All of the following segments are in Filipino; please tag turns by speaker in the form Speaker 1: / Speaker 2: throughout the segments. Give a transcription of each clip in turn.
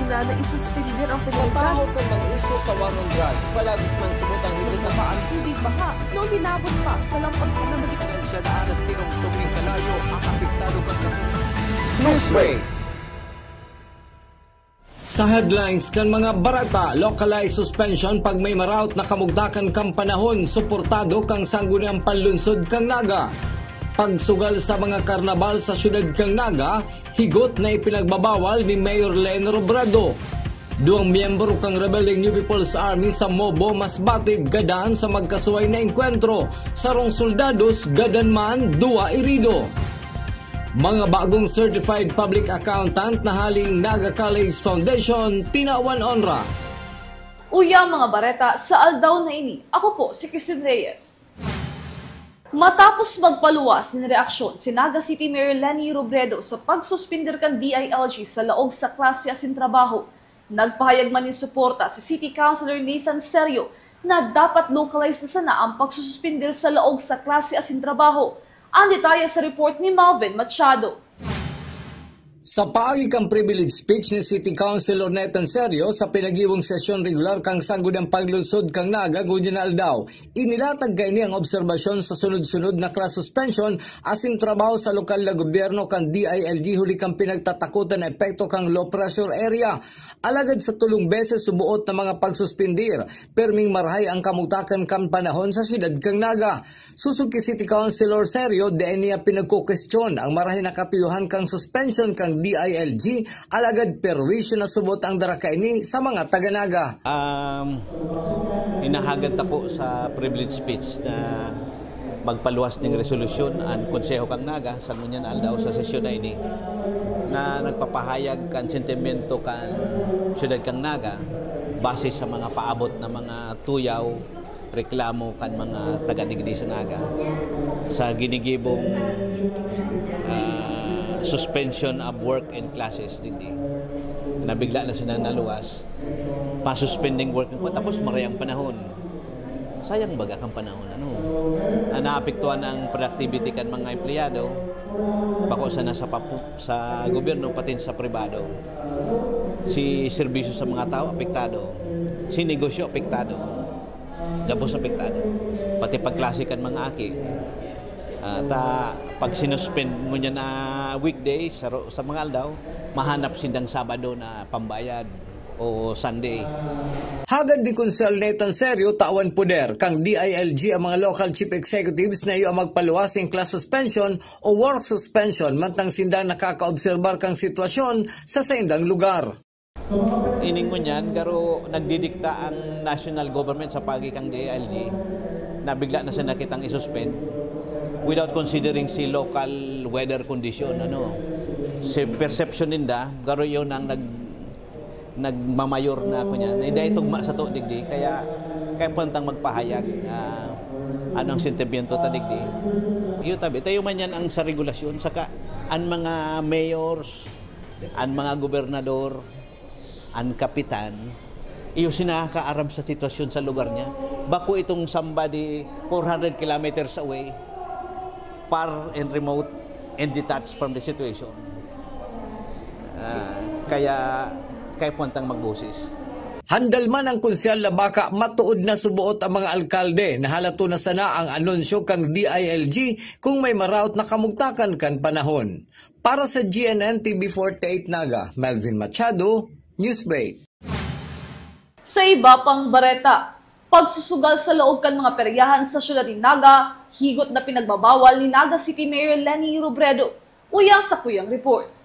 Speaker 1: na na isuspender ang
Speaker 2: Sa
Speaker 1: penalidad.
Speaker 2: tao ka mag-iso sa war on drugs, palagis man subot ang higit na
Speaker 1: Ang tubig baha nung hinabot pa sa lampag na magiging
Speaker 2: siya na anas tirong tuming kalayo ang apektado kang kasunod.
Speaker 3: Newsbreak. Sa headlines kan mga barata, localized suspension pag may maraut na kamugdakan kang panahon, suportado kang sangguniang panlunsod kang Naga. Pagsugal sa mga karnabal sa syudad kang Naga, higot na ipinagbabawal ni Mayor Leni Robredo. Duang miyembro kang rebelling New People's Army sa Mobo Masbate gadaan sa magkasuway na enkwentro. Sarong soldados gadan man dua irido. Mga bagong certified public accountant na haling Naga College Foundation tinawan onra.
Speaker 4: Uya mga bareta sa aldaw na ini. Ako po si Christine Reyes. Matapos magpaluwas ng reaksyon si Naga City Mayor Leni Robredo sa pagsuspender kan DILG sa laog sa klase asin trabaho, nagpahayag man ng suporta si City Councilor Nathan Serio na dapat localized na sana ang pagsususpender sa laog sa klase asin trabaho. Ang detalye sa report ni Malvin Machado.
Speaker 3: Sa paagi kang privilege speech ni City Councilor Nathan Serio sa pinagiwang sesyon regular kang sangguniang paglunsod kang Naga ngunyan aldaw, inilatag kay niya ang obserbasyon sa sunod-sunod na class suspension asin trabaho sa lokal na gobyerno kang DILG huli kang pinagtatakutan na epekto kang low pressure area. Alagad sa tulong beses subuot na mga pagsuspindir, perming marhay ang kamutakan kang panahon sa siyudad kang Naga. Susug ki City Councilor Serio, diyan niya pinagkukwestiyon ang marhay na katuyuhan kang suspension kang DILG, alagad perwisyo na subot ang darakaini sa mga taga-Naga.
Speaker 5: Inahagad na po sa privilege speech na magpaluwas ng resolusyon ang Konseho kang Naga sa ngunyan aldaw sa sesyon na ini na nagpapahayag kan sentimento kan siyudad kang Naga base sa mga paabot na mga tuyaw, reklamo kan mga taga-digdi sa Naga sa ginigibong suspension of work and classes digdi. Nabigla na silang naluwas, pa-suspending work ko tapos marayang panahon. Sayang baga kang panahon naapektuhan ang productivity kan mga empleyado bako sana sa gobyerno pati sa pribado. Si serbisyo sa mga tao apektado, si negosyo apektado, gabos apektado, pati pagklase kan mga aki. Pag sinuspend mo niya na weekday sa mga aldaw, mahanap sindang Sabado na pambayad o Sunday.
Speaker 3: Hagad ni Konsel Nathan Serio tawan puder kang DILG ang mga local chief executives na iyo ang magpaluwas ng class suspension o work suspension mantang sindang nakakaobserbar kang sitwasyon sa saindang lugar.
Speaker 5: Ining mo niyan, garo nagdidikta ang national government sa pagi kang DILG na bigla na siya nakitang isuspend without considering si local weather condition. Si perception ninda, garo yun ang nagmamayor na ako niya. Hindi tugma sa to digdi, kaya puntang magpahayag anong sentimiento ta digdi. Iyo tabi, tayo man yan ang sa regulasyon, saka ang mga mayors, ang mga gobernador, ang kapitan, iyo sinakaaram sa sitwasyon sa lugar niya. Bako itong somebody 400 kilometers away, far and remote and detached from the situation. Kaya puntang magbusis.
Speaker 3: Handal man ang konsyal na baka matuod na subuot ang mga alkalde na halato na sana ang anunsyo kang DILG kung may maraot na kamugtakan kan panahon. Para sa GNN TV 48 Naga, Melvin Machado, Newsbreak.
Speaker 4: Sa iba pang bareta, pagsusugal sa loob kan mga peryahan sa syudad ni Naga, higot na pinagbabawal ni Naga City Mayor Leni Robredo. Uyang sa kuyang report.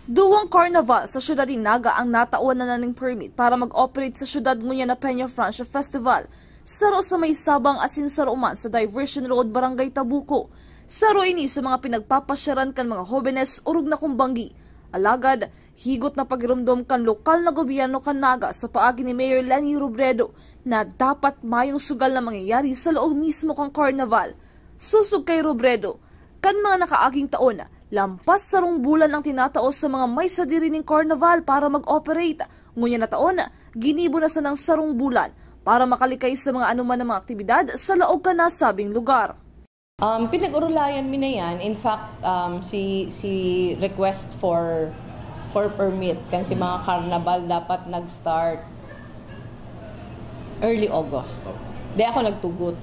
Speaker 4: Duwang carnival sa syudad ni Naga ang natauan na ng permit para mag-operate sa syudad ngunya na Peña Francia Festival. Saro sa may sabang asin saruman sa Diversion Road, Barangay Tabuco. Saro ini sa mga pinagpapasyaran kan mga hobenes urug na kumbanggi. Alagad, higot na pagramdom kan lokal na gobyerno kan Naga sa paagi ni Mayor Leni Robredo na dapat mayong sugal na mangyayari sa loob mismo kang carnival. Susug kay Robredo, kan mga nakaaging taon, lampas sarong bulan ang tinataos sa mga may sadiri ng carnival para mag-operate. Ngunya na taon, ginibo na sa ng sarong bulan para makalikay sa mga anuman ng mga aktibidad sa laog ka nasabing lugar.
Speaker 6: Pinag-urulayan mi na yan. In fact, si request for for permit kan si mga carnival dapat nag-start early August. Di ako nagtugot.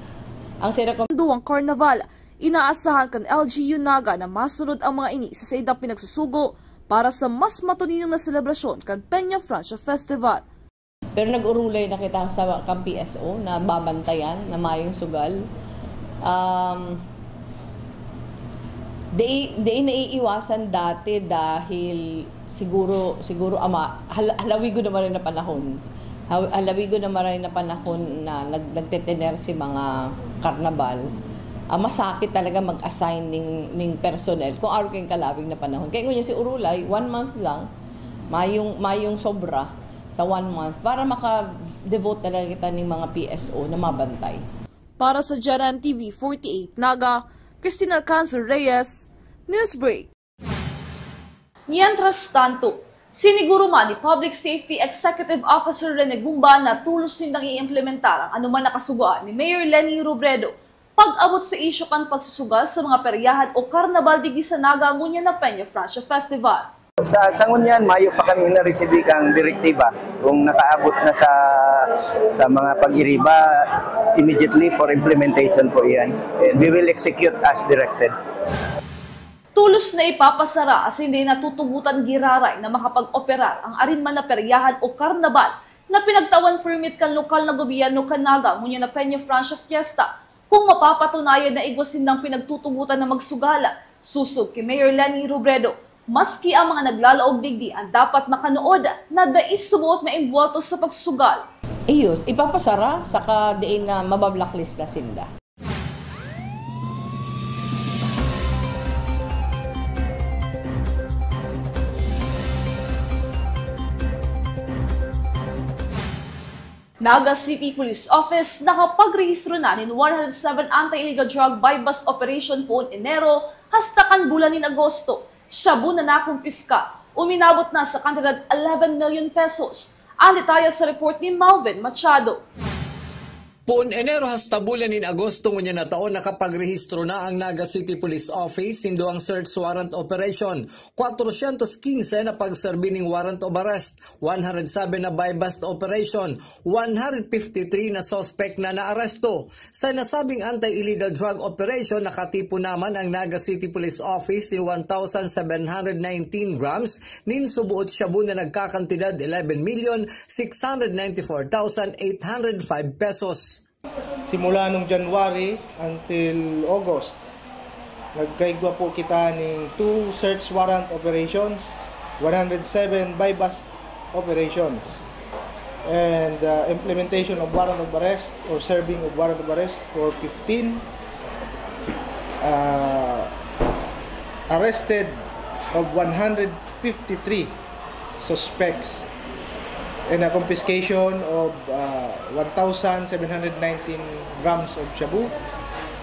Speaker 6: Ang
Speaker 4: Duwang Carnival, inaasahan kan LGU Naga na masunod ang mga ini sa saydang pinagsusugo para sa mas matuninong na selebrasyon kan Peña Francia Festival.
Speaker 6: Pero nag-urulay na kita sa kang PSO na babantayan na mayong sugal. Di naiiwasan dati dahil siguro halawigo naman rin na panahon. Halawigo naman rin na panahon na nagtetener si mga karnabal. Masakit talaga mag-assign ning personnel kung araw kayong kalawig na panahon. Kaya ngunyan si Urulay, 1 month lang, mayong sobra sa 1 month para maka-devote talaga kita ng mga PSO na mabantay.
Speaker 4: Para sa Jaran TV 48 Naga, Cristina Cancer Reyes, Newsbreak. Mientras tanto, siniguro man ni Public Safety Executive Officer Rene Gumba na tulos nindang i-implementar ang anuman nakasugaan ni Mayor Leni Robredo pag-abot sa isyu kan pagsusugal sa mga peryahan o karnabal digi sa Naga ngunya na Peña Francia Festival.
Speaker 7: Sa Sangunyan, mayo pa kami na-receive kang direktiba kung nakaabot na sa mga pag-iriba, immediately for implementation po iyan. And we will execute as directed.
Speaker 4: Tulos na ipapasara as hindi natutugutan giraray na makapag-operar ang arinman na peryahan o karnabal na pinagtawan permit kan lokal na gobyerno kan Naga ngunya na Peña Francia Fiesta kung mapapatunayan na igwasin ng pinagtutugutan na magsugala. Susog kay Mayor Leni Robredo, maski ang mga naglalaog digdi ang dapat makanood na dais subuot maimbwalto sa pagsugal.
Speaker 6: Iyos, ipapasara saka diin na mabablacklist na sinda.
Speaker 4: Naga City Police Office nakapagrehistro na ng 107 anti-illegal drug buy-bust operation poon Enero hasta kan bulan ni Agosto. Shabu na nakumpiska, uminabot na sa kantidad 11 million pesos. Ang detalye sa report ni Malvin Machado.
Speaker 3: Poon Enero hasta bulan in Agosto ngunya na taon nakapagrehistro na ang Naga City Police Office sindo ang search warrant operation. 415 na pagserbi ning warrant of arrest, 107 na buy-bust operation, 153 na suspect na naaresto. Sa nasabing anti-illegal drug operation, nakatipo naman ang Naga City Police Office in 1,719 grams nin subuot shabu na nagkakantidad 11,694,805 pesos.
Speaker 8: Simula nung January until August, nagkaigwa po kita ng 2 search warrant operations, 107 buy-bust operations, and implementation of warrant of arrest or serving of warrant of arrest for 15, arrested of 153 suspects, and a confiscation of 1,719 grams of shabu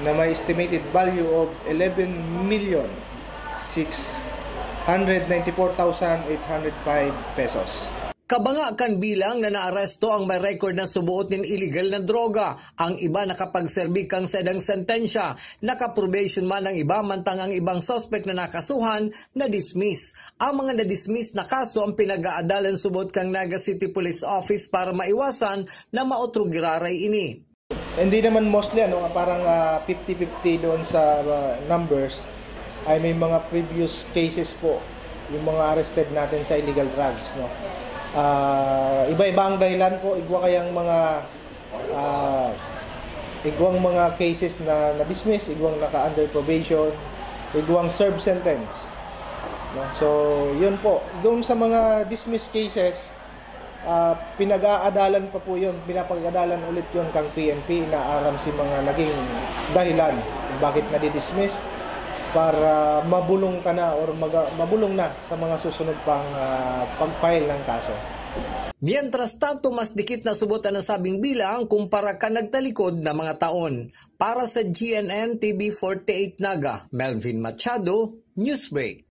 Speaker 8: na may estimated value of 11,694,805 pesos.
Speaker 3: Kabanga kan bilang na naaresto ang may record na subuot ng illegal na droga. Ang iba nakapagserbi kang sedang sentensya. Naka-probation man ang iba, mantang ang ibang suspect na nakasuhan na dismiss. Ang mga na-dismiss na kaso ang pinag-aadalan subuot kang Naga City Police Office para maiwasan na maotrugiraray ini.
Speaker 8: Hindi naman mostly parang 50-50 doon sa numbers ay may mga previous cases po yung mga arrested natin sa illegal drugs, no. Iba-iba ang dahilan po, igwang mga cases na na-dismiss, igwang naka-under probation, igwang serve sentence, no? So yun po, doon sa mga dismissed cases, pinag-aadalan pa po yun, pinapag-aadalan ulit yun kang PNP, inaaram si mga naging dahilan bakit nadi-dismiss para mabulong ka na or mabulong na sa mga susunod pang pag-file ng kaso.
Speaker 3: Mientras tanto, mas dikit na subot ang nasabing bilang kumpara ka nagtalikod na mga taon. Para sa GNN TV 48 Naga, Melvin Machado, Newsbreak.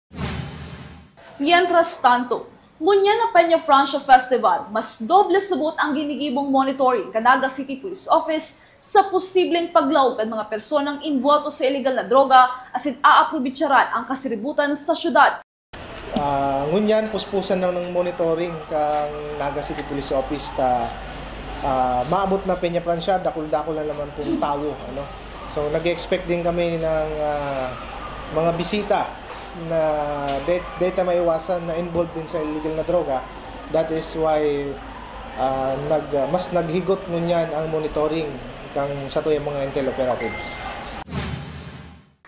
Speaker 4: Mientras tanto, ngunya na Peña Francia Festival, mas doble subot ang ginigibong monitoring ka Naga City Police Office sa posibleng paglaog ang mga personang involto sa illegal na droga asin aaprobitsaran ang kasiributan sa syudad.
Speaker 8: Ngunyan, puspusan na ng monitoring kang Naga City Police Office ta maabot na Peña Francia, dakul-dakul na naman pong tawo. Ano? So, nag-expect din kami ng mga bisita na data maiwasan na involved din sa illegal na droga. That is why mas naghigot ngunyan ang monitoring kang sa tuyang mga intel operatives.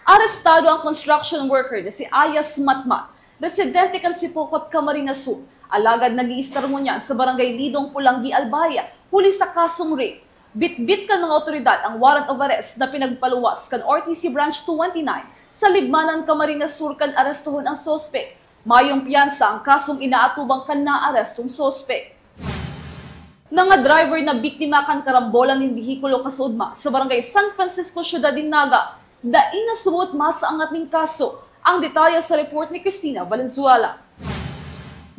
Speaker 4: Arestado ang construction worker na si Ayas Matmat. Residente kan Sipokot, Camarines Sur. Alagad nag-iistar mo niyan sa barangay Lidong Pulanggi, Albaya, huli sa kasong rape. Bit-bit kan mga otoridad ang warrant of arrest na pinagpaluwas kan RTC Branch 229 sa Libmanan, Camarines Sur kan arestuhon ang sospek. Mayong piyansa ang kasong inaatubang kan na-arestong sospek. Mga driver na biktima kan karambolan ng bihikulo kasudma sa barangay San Francisco, Ciudad de Naga, daing nasubot masa angat ng kaso. Ang detalye sa report ni Cristina Valenzuela.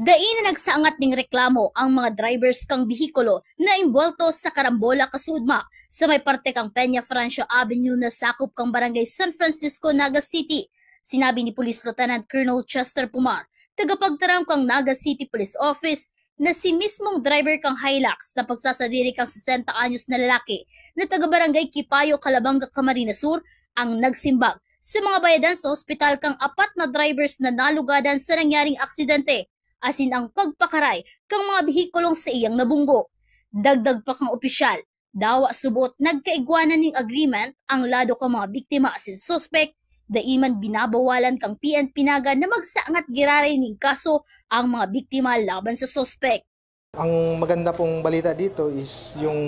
Speaker 9: Dain na nagsaangat ning reklamo ang mga drivers kang bihikulo na imbwelto sa karambola kasudma sa may parte kang Peña Francia Avenue na sakop kang barangay San Francisco, Naga City. Sinabi ni Police Lieutenant Colonel Chester Pumar, tagapagtaram kang Naga City Police Office, na si mismong driver kang Hilux na pagsasadiri kang 60 anyos na lalaki na taga-barangay Kipayo, Calabanga, Camarines Sur ang nagsimbag sa mga bayadan sa ospital kang 4 na drivers na nalugadan sa nangyaring aksidente, asin ang pagpakaray kang mga bihikulong sa iyang nabunggo. Dagdag pa kang opisyal, dawa subot nagkaigwanan ning agreement ang lado kang mga biktima asin suspect, daiman binabawalan kang PNP Naga na magsaangat giraray ning kaso ang mga biktima laban sa suspect.
Speaker 8: Ang maganda pong balita dito is yung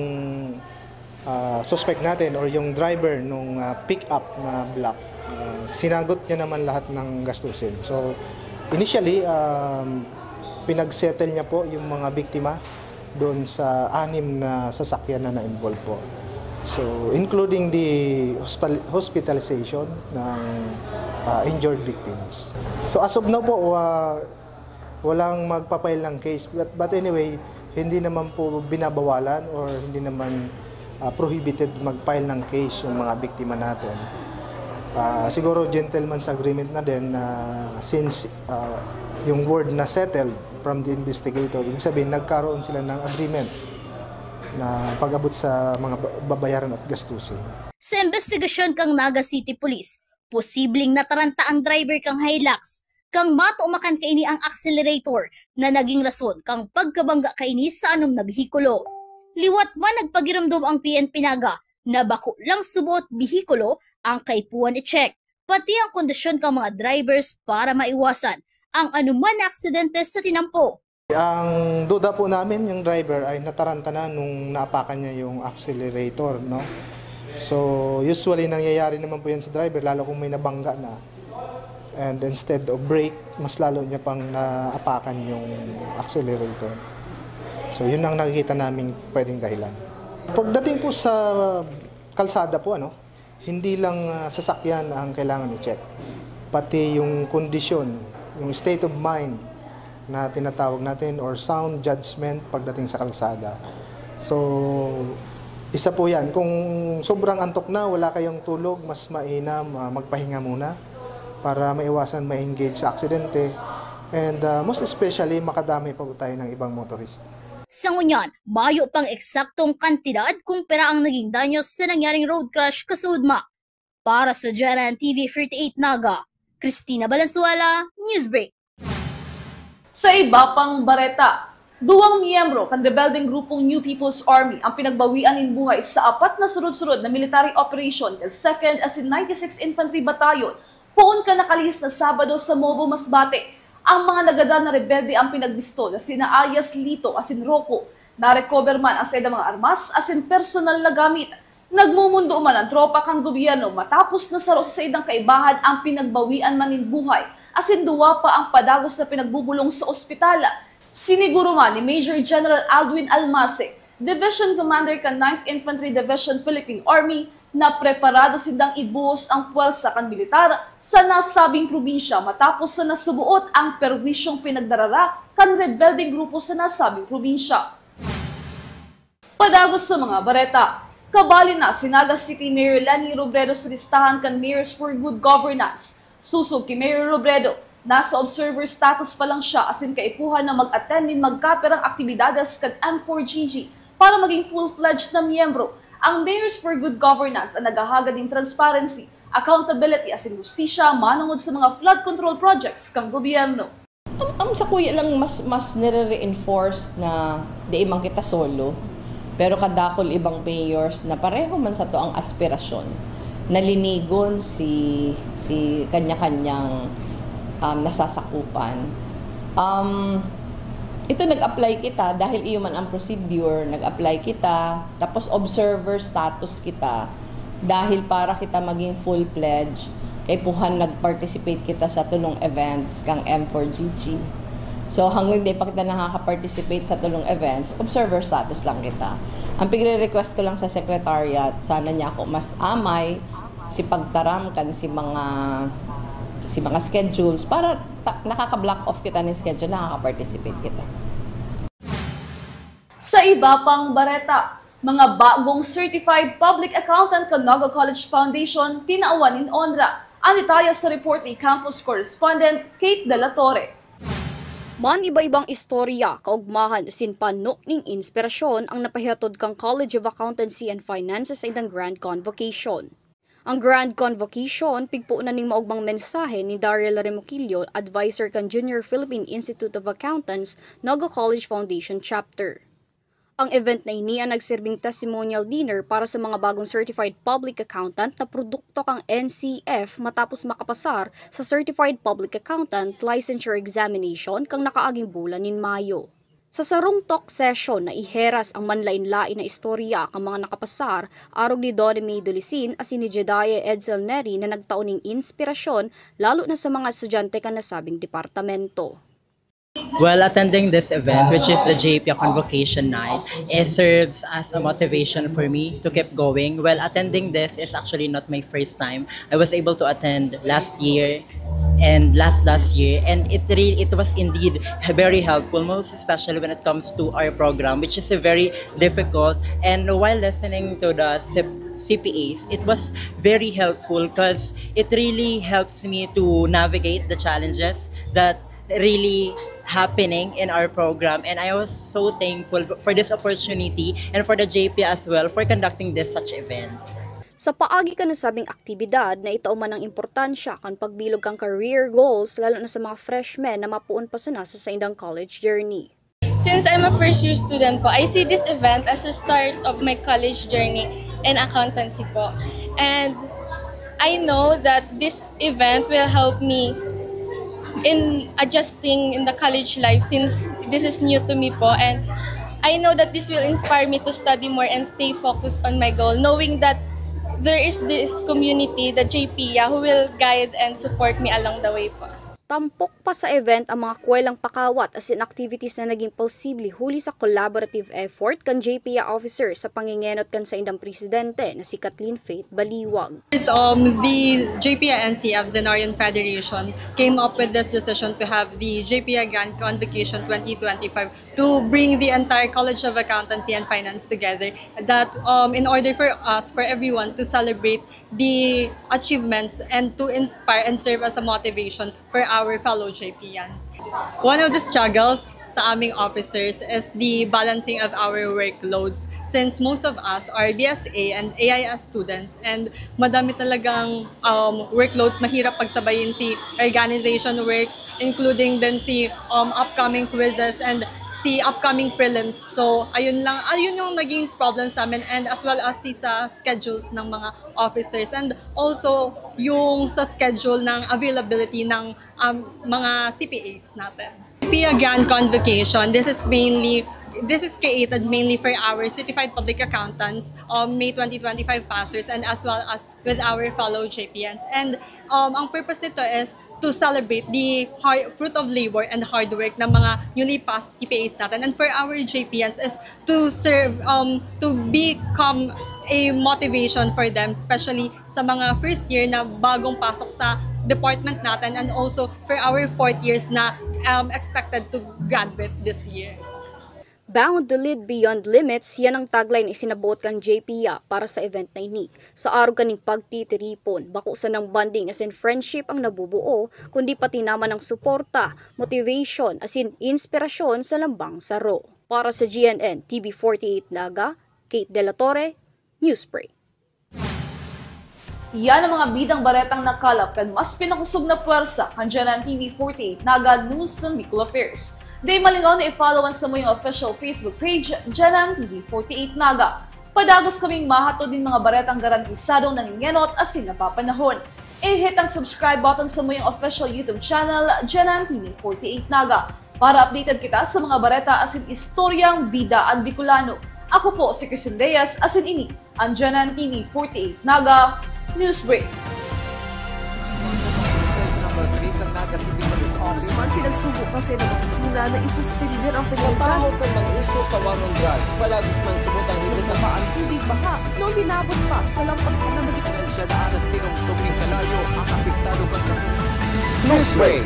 Speaker 8: suspect natin or yung driver nung pick-up na black. Sinagot niya naman lahat ng gastusin. So, initially, pinag-settle niya po yung mga biktima doon sa 6 na sasakyan na na-involve po. So, including the hospitalization ng injured victims. So, as of now po, walang magpapail ng case. But anyway, hindi naman po binabawalan or hindi naman prohibited mag-file ng case yung mga biktima natin. Siguro gentleman's agreement na din since yung word na settled from the investigator, ibig sabihin nagkaroon sila ng agreement na pag-abot sa mga babayaran at gastusin.
Speaker 9: Sa investigasyon kang Naga City Police, posibleng nataranta ang driver kang Hilux kang matumakan kaini ang accelerator na naging rason kang pagkabangga kaini sa anom na bihikulo. Liwat man nagpagiramdom ang PNP Naga na bako lang subot bihikulo ang kaipuan i-check, pati ang kondisyon ng mga drivers para maiwasan ang anuman na aksidente sa tinampo.
Speaker 8: Ang duda po namin, yung driver ay nataranta na nung naapakan niya yung accelerator. No? So usually nangyayari naman po yan sa driver, lalo kung may nabangga na. And instead of brake, mas lalo niya pang naapakan yung accelerator. So yun ang nakikita namin pwedeng dahilan. Pagdating po sa kalsada po, hindi lang sasakyan ang kailangan i-check. Pati yung kondisyon, yung state of mind na tinatawag natin or sound judgment pagdating sa kalsada. So, isa po yan. Kung sobrang antok na, wala kayong tulog, mas mainam magpahinga muna para maiwasan ma-engage sa aksidente. And most especially, makadami pa po tayo ng ibang motorist.
Speaker 9: Sa ngunyan, mayo pang eksaktong kantidad kung pera ang naging danyos sa nangyaring road crash kasudma. Para sa JNN TV 38 Naga, Cristina Valenzuela, Newsbreak.
Speaker 4: Sa iba pang bareta, 2 miyembro kan rebelding grupong New People's Army ang pinagbawian ng buhay sa 4 na sunod-sunod na military operation ng 2nd as in 96th Infantry Battalion poon ka nakalihis na Sabado sa Mobo, Masbate. Ang mga nagada na rebelde ang pinagbisto na sina Ayas Lito asin Rocco, na-recover man ang seda mga armas asin personal na gamit. Nagmumundo man ang tropa kang gobyerno matapos na saro sa idang kaibahan ang pinagbawian man ng buhay asin 2 pa ang padagos na pinagbubulong sa ospital. Siniguro man ni Major General Aldwin Almase, Division Commander kan 9th Infantry Division Philippine Army, na preparado silang ibuhos ang puwersa kan militar sa nasabing probinsya matapos na nasubuot ang perwisyong pinagdarara kan rebelding grupo sa nasabing probinsya. Padagos sa mga bareta, kabali na si Naga City Mayor Lani Robredo sa listahan kan Mayors for Good Governance. Susog kay Mayor Robredo, Nasa observer status pa lang siya asin kaipuhan na mag-attend din magkaperang aktibidades kan M4GG para maging full-fledged na miyembro. Ang Mayors for Good Governance ang naghahagad din transparency, accountability asin justisya manungod sa mga flood control projects kang gobyerno.
Speaker 6: Sa kuya lang mas nire-reinforce na di imang kita solo. Pero kadakol ibang mayors na pareho man sa to ang aspirasyon. Nalinigon si kanya-kanyang nasasakupan. Ito nag-apply kita dahil iyo man ang procedure, nag-apply kita, tapos observer status kita dahil para kita maging full-pledged, kay puhan nag-participate kita sa tulong events kang M4GG. So hanggang di pa kita nakaka-participate sa tulong events, observer status lang kita. Ang pigre-request ko lang sa secretariat, sana niya ako mas amay si pagtaram kan si mga schedules para nakaka-block off kita ng schedule, nakaka-participate kita.
Speaker 4: Sa iba pang bareta, mga bagong certified public accountant ng Naga College Foundation tinaawan in onra. Ang detalye sa report ni campus correspondent Kate De La Torre.
Speaker 1: Man iba-ibang istorya, kaugmahan, sinpanok ning inspirasyon ang napahihatod kang College of Accountancy and Finance sa idang Grand Convocation. Ang Grand Convocation, pigpo na ning maugmang mensahe ni Daryl Remoquillo, advisor kan Junior Philippine Institute of Accountants, Naga College Foundation Chapter. Ang event na ini ang nagsirbing testimonial dinner para sa mga bagong certified public accountant na produkto kang NCF matapos makapasar sa Certified Public Accountant Licensure Examination kang nakaaging bulan in Mayo. Sa sarong talk session na iheras ang manlain-lain na istorya kang mga nakapasar, arog ni Donnie May Dolisin as ni Jedaya Edsel Neri na nagtauning inspirasyon lalo na sa mga estudyante kan nasabing departamento.
Speaker 10: Well, attending this event, which is the JPA Convocation Night, it serves as a motivation for me to keep going. Well, attending this is actually not my first time. I was able to attend last year and last year, and it was indeed very helpful, most especially when it comes to our program, which is a very difficult. And while listening to the CPAs, it was very helpful because it really helps me to navigate the challenges that really happening in our program, and I was so thankful for this opportunity and for the JPA as well for conducting this such event.
Speaker 1: Sa paagi ka nasabing aktibidad na itauman ng importansya kan pagbilog kang career goals lalo na sa mga freshmen na mapuon pa sana sa indang college journey.
Speaker 11: Since I'm a first year student po, I see this event as a start of my college journey in accountancy po. And I know that this event will help me in adjusting in the college life since this is new to me po, and I know that this will inspire me to study more and stay focused on my goal, knowing that there is this community, the JPA, who will guide and support me along the way po.
Speaker 1: Tampok pa sa event ang mga kwelang pakawat as in activities na naging posible huli sa collaborative effort kan JPA officer sa pangingenot kan sa indang presidente na si Kathleen Faith Baliwag.
Speaker 12: The JPA NCF Zenarian Federation came up with this decision to have the JPA Grand Convocation 2025 to bring the entire College of Accountancy and Finance together, that in order for us, for everyone to celebrate the achievements and to inspire and serve as a motivation for our fellow JPians. One of the struggles sa aming officers is the balancing of our workloads, since most of us are BSA and AIS students, and madami talagang workloads, mahirap pagsabayin si organization works, including din si upcoming quizzes and si upcoming prelims. So ayun yung naging problem sa amin, and as well as sa schedules ng mga officers, and also yung sa schedule ng availability ng mga CPAs natin. JPA Grand Convocation, this is created mainly for our certified public accountants, May 2025 passers, and as well as with our fellow JPians. And ang purpose nito is to celebrate the fruit of labor and hard work ng mga newly passed CPAs natin. And for our JPians is to serve, to become a motivation for them, especially sa mga first year na bagong pasok sa department natin, and also for our fourth years na expected to graduate this year.
Speaker 1: Bound to lead beyond limits, yan ang tagline na isinabuot kang JPIA para sa event na ini. Sa araw kaning pagtitiripon, bakusan ng bonding as in friendship ang nabubuo, kundi pati naman ng suporta, motivation as in inspirasyon sa lambang saro. Para sa GNN TV48 Naga, Kate De La Torre, Newsbreak.
Speaker 4: Yan ang mga bidang baretang nakalap kan mas pinakusog na puwersa kan GNN TV48 Naga News and Bicol Affairs. Day malingaw na i-followan sa mo yung official Facebook page, GNN TV48 Naga. Padagos kaming mahato din mga baretang garantisadong nangingenot as in napapanahon. I-hit ang subscribe button sa mo yung official YouTube channel, GNN TV48 Naga, para updated kita sa mga bareta as in istoryang bida at Bicolano. Ako po si Christine Reyes as in ini, ang GNN TV48 Naga Newsbreak.
Speaker 13: Pinagsubo kasi ng opisina na isuspender ang
Speaker 2: Sa tao kang mag-isyo sa war on drugs, palagis man subutang higit na
Speaker 13: ang tubig baha noong binabot pa sa lampas ka na magitan.
Speaker 2: siya daan as tinong kalayo ang apektado kang kasunod.
Speaker 3: Newsbreak.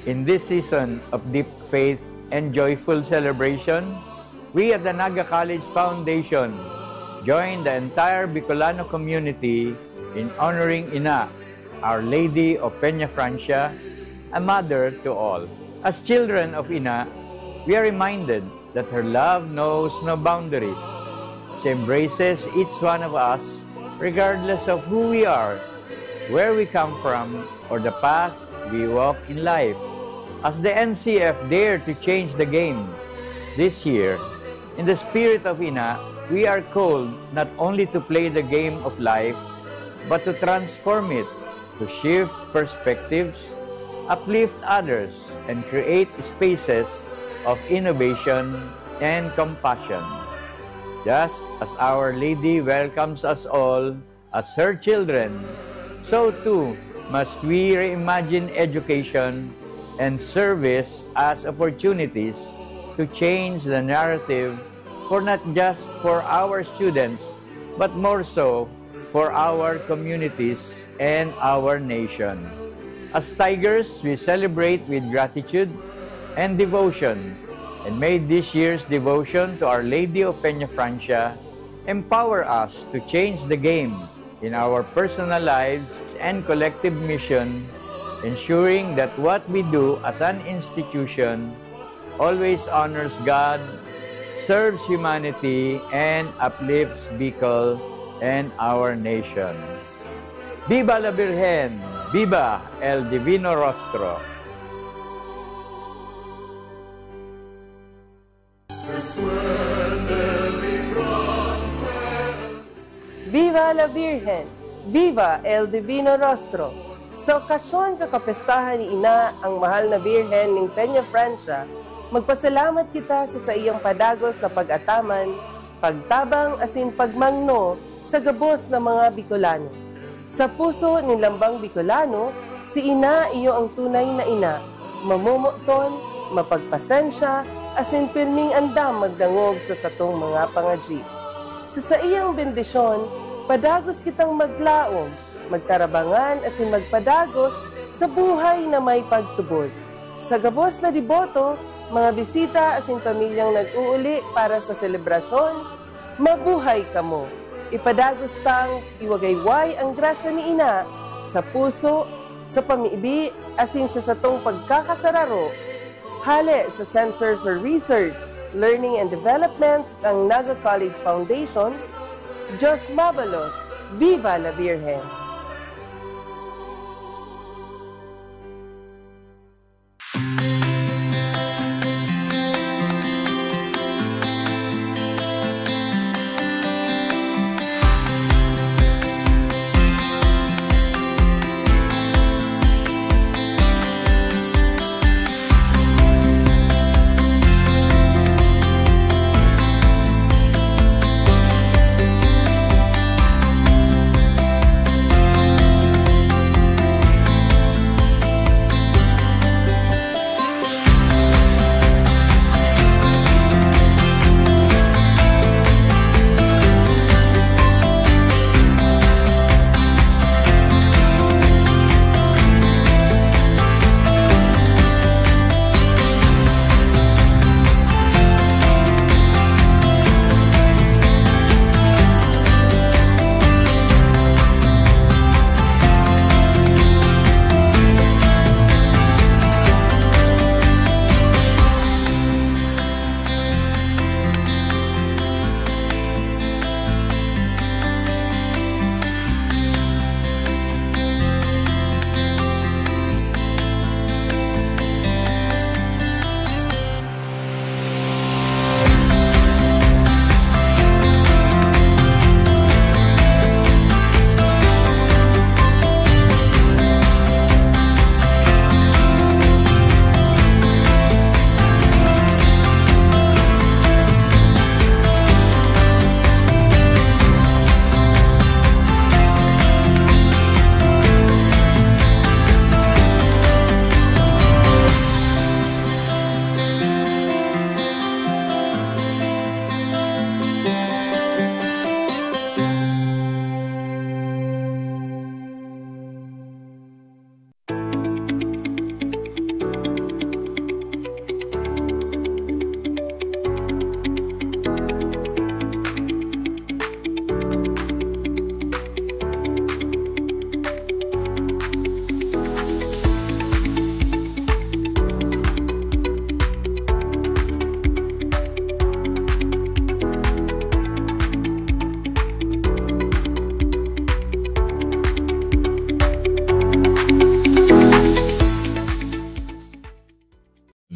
Speaker 14: In this season of deep faith and joyful celebration, we at the Naga College Foundation join the entire Bicolano community in honoring Ina, Our Lady of Peña Francia, a mother to all. As children of Ina, we are reminded that her love knows no boundaries. She embraces each one of us regardless of who we are, where we come from, or the path we walk in life. As the NCF dare to change the game this year, in the spirit of Ina, we are called not only to play the game of life, but to transform it, to shift perspectives, uplift others, and create spaces of innovation and compassion. Just as Our Lady welcomes us all as her children, so too must we reimagine education and service as opportunities to change the narrative for not just for our students, but more so for our communities and our nation. As Tigers, we celebrate with gratitude and devotion, and may this year's devotion to Our Lady of Peña Francia empower us to change the game in our personal lives and collective mission, ensuring that what we do as an institution always honors God, serves humanity, and uplifts Bicol and our nation. Viva la Virgen! Viva el Divino Rostro!
Speaker 15: Viva la Virgen! Viva el Divino Rostro! Sa okasyon kakapestahan ni Ina ang mahal na Birhen ng Peña Francia, magpasalamat kita sa iyang padagos na pag-ataman, pagtabang asin pagmangno sa gabos ng mga Bicolano. Sa puso ni Lambang Bicolano, si Ina iyo ang tunay na ina, mamumuton, mapagpasensya, asin pirming andam magdangog sa satong mga pangadji. Sa iyang bendisyon, padagos kitang maglaom, magtarabangan asin magpadagos sa buhay na may pagtubod. Sa gabos na deboto, mga bisita asin pamilyang nag-uuli para sa selebrasyon, mabuhay kamo. Ipadagos tang iwagayway ang grasya ni Ina sa puso, sa pamiibi, asin sa satong pagkakasararo. Hale sa Center for Research, Learning and Development ng Naga College Foundation, Diyos Mabalos, Viva la Virgen!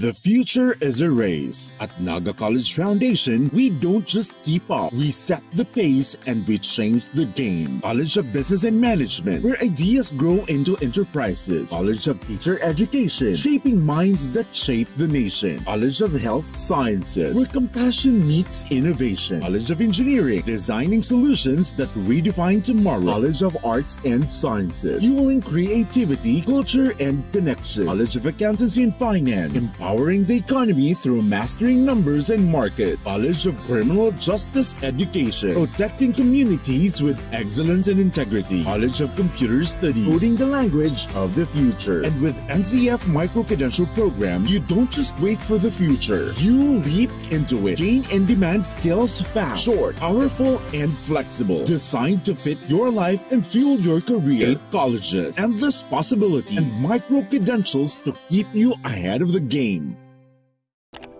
Speaker 16: The future is a race. At Naga College Foundation, we don't just keep up. We set the pace and we change the game. College of Business and Management, where ideas grow into enterprises. College of Teacher Education, shaping minds that shape the nation. College of Health Sciences, where compassion meets innovation. College of Engineering, designing solutions that redefine tomorrow. College of Arts and Sciences, fueling creativity, culture, and connection. College of Accountancy and Finance, empowering the economy through mastering numbers and market. College of Criminal Justice Education, protecting communities with excellence and integrity. College of Computer Studies, coding the language of the future. And with NCF micro-credential programs, you don't just wait for the future. You leap into it. Gain and demand skills fast, short, powerful, and flexible. Designed to fit your life and fuel your career. 8 colleges, endless possibilities, and micro-credentials to keep you ahead of the game.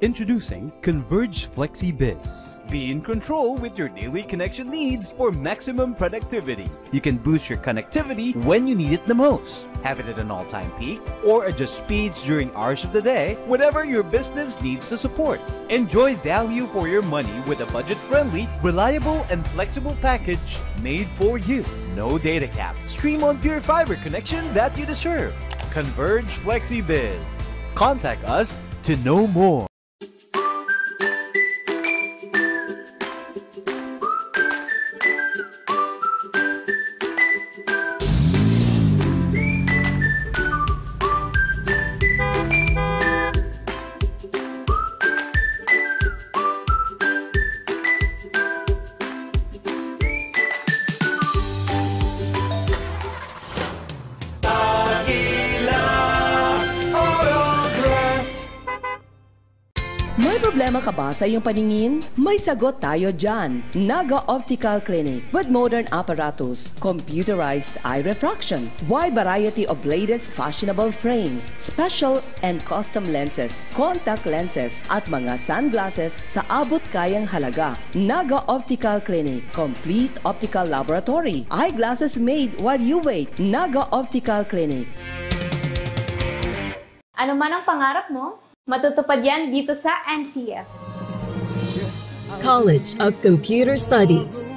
Speaker 17: Introducing Converge FlexiBiz. Be in control with your daily connection needs for maximum productivity. You can boost your connectivity when you need it the most. Have it at an all-time peak or adjust speeds during hours of the day, whatever your business needs to support. Enjoy value for your money with a budget-friendly, reliable, and flexible package made for you. No data cap. Stream on pure fiber connection that you deserve. Converge FlexiBiz. Contact us to know more.
Speaker 18: May problema ka ba sa iyong paningin? May sagot tayo dyan. Naga Optical Clinic with modern apparatus, computerized eye refraction, wide variety of latest fashionable frames, special and custom lenses, contact lenses, at mga sunglasses sa abot kayang halaga. Naga Optical Clinic, complete optical laboratory, eyeglasses made while you wait. Naga Optical Clinic.
Speaker 19: Ano man ang pangarap mo, matutupad yan dito sa NCF.
Speaker 20: College of Computer Studies,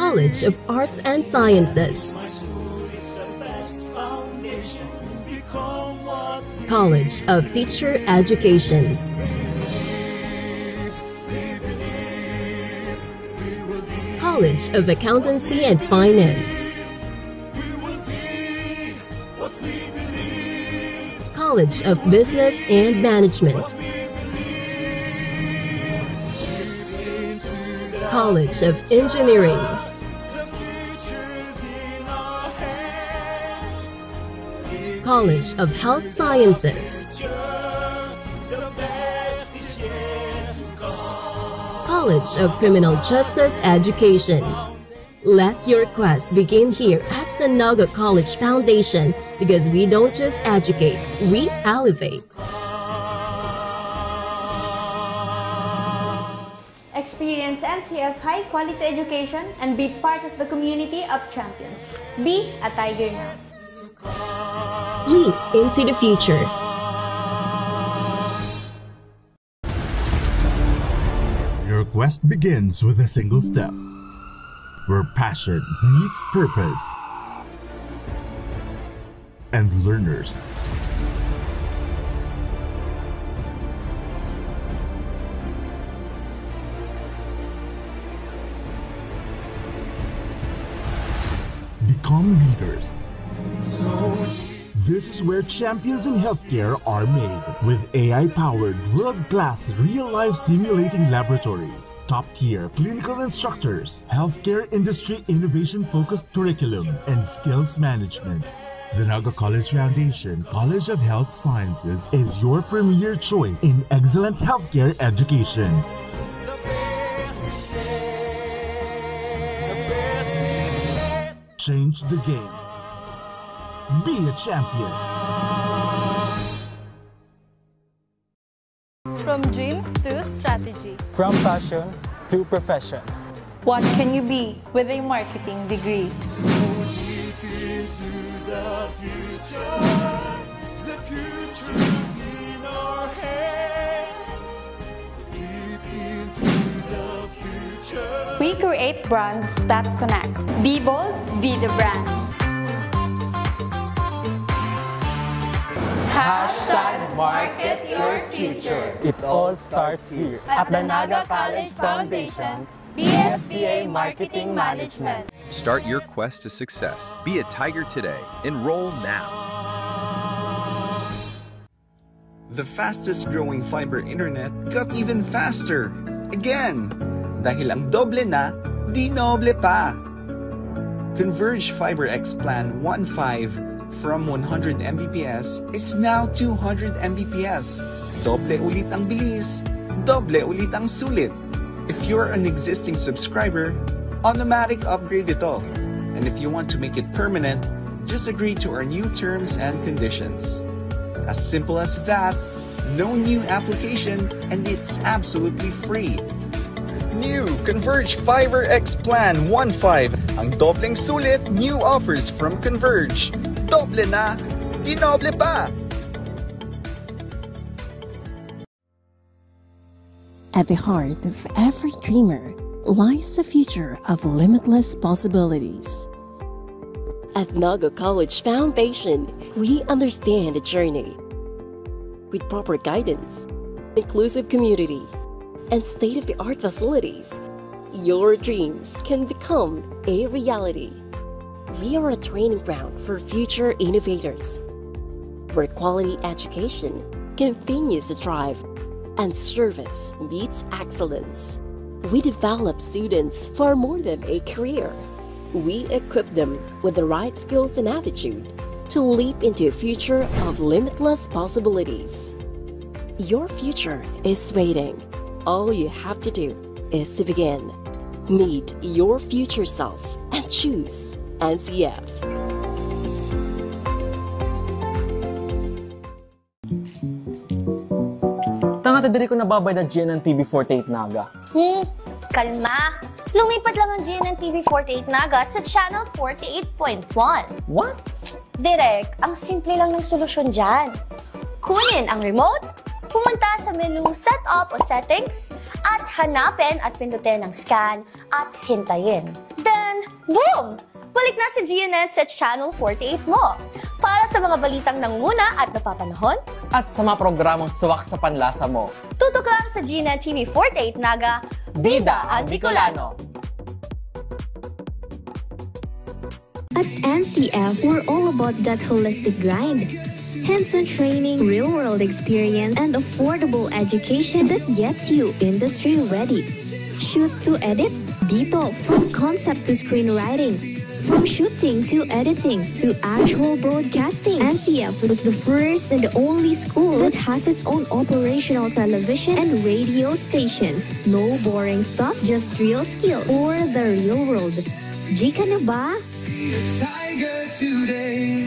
Speaker 20: College of Arts and Sciences, College of Teacher Education, College of Accountancy and Finance, College of Business and Management, College of Engineering, College of Health Sciences, College of Criminal Justice Education. Let your quest begin here at the Naga College Foundation, because we don't just educate, we elevate.
Speaker 19: Experience NCF high-quality education and be part of the community of champions. Be a Tiger now.
Speaker 20: Leap into the future.
Speaker 16: Your quest begins with a single step, where passion meets purpose, and learners become leaders. This is where champions in healthcare are made, with AI-powered, world-class, real-life simulating laboratories, top-tier clinical instructors, healthcare industry innovation-focused curriculum, and skills management. The Naga College Foundation College of Health Sciences is your premier choice in excellent healthcare education. Change the game. Be a champion.
Speaker 21: From dreams to strategy.
Speaker 22: From passion to profession.
Speaker 21: What can you be with a marketing degree?
Speaker 5: The future's in our hands. Deep into the future.
Speaker 7: We create brands that connect. Be bold, be the brand.
Speaker 5: Hashtag market your future.
Speaker 22: It all starts here
Speaker 7: At the Naga College Foundation, BSBA Marketing Management.
Speaker 23: Start your quest to success. Be a Tiger today. Enroll now.
Speaker 24: The fastest growing fiber internet got even faster. Again! Dahil ang doble na, di noble pa. Converge Fiber X Plan 1.5 from 100 Mbps is now 200 Mbps. Doble ulit ang bilis, doble ulit ang sulit. If you're an existing subscriber, automatic upgrade ito. And if you want to make it permanent, just agree to our new terms and conditions. As simple as that, no new application, and it's absolutely free. New Converge Fiber X Plan 1.5. Ang dobleng sulit, new offers from Converge. Doble na, di noble pa!
Speaker 20: At the heart of every dreamer lies the future of limitless possibilities. At Naga College Foundation, we understand the journey. With proper guidance, inclusive community, and state-of-the-art facilities, your dreams can become a reality. We are a training ground for future innovators, where quality education continues to thrive and service meets excellence. We develop students for more than a career. We equip them with the right skills and attitude to leap into a future of limitless possibilities. Your future is waiting. All you have to do is to begin. Meet your future self and choose NCF.
Speaker 22: Tanga diri ko nababay na GNN TV48 Naga.
Speaker 25: Kalma! Lumipat lang ang GNN TV48 Naga sa Channel 48.1.
Speaker 22: What?
Speaker 25: Direk, ang simple lang ng solusyon dyan. Kunin ang remote, pumunta sa menu Setup o Settings, at hanapin at pindutin ang scan at hintayin. Then, boom! Balik na si GNN sa Channel 48 mo. Para sa mga balitang nanguna at napapanahon,
Speaker 22: At sa mga programang suwak sa panlasa mo.
Speaker 25: tutok lang sa GNN TV48 Naga, Bida ang Bicolano.
Speaker 26: At NCF, we're all about that holistic grind. Hands-on training, real-world experience, and affordable education that gets you industry ready. Shoot to edit? Dito, from concept to screenwriting. From shooting to editing to actual broadcasting, NCF was the first and the only school that has its own operational television and radio stations. No boring stuff, just real skills for the real world. Jika na ba?
Speaker 5: Tiger today.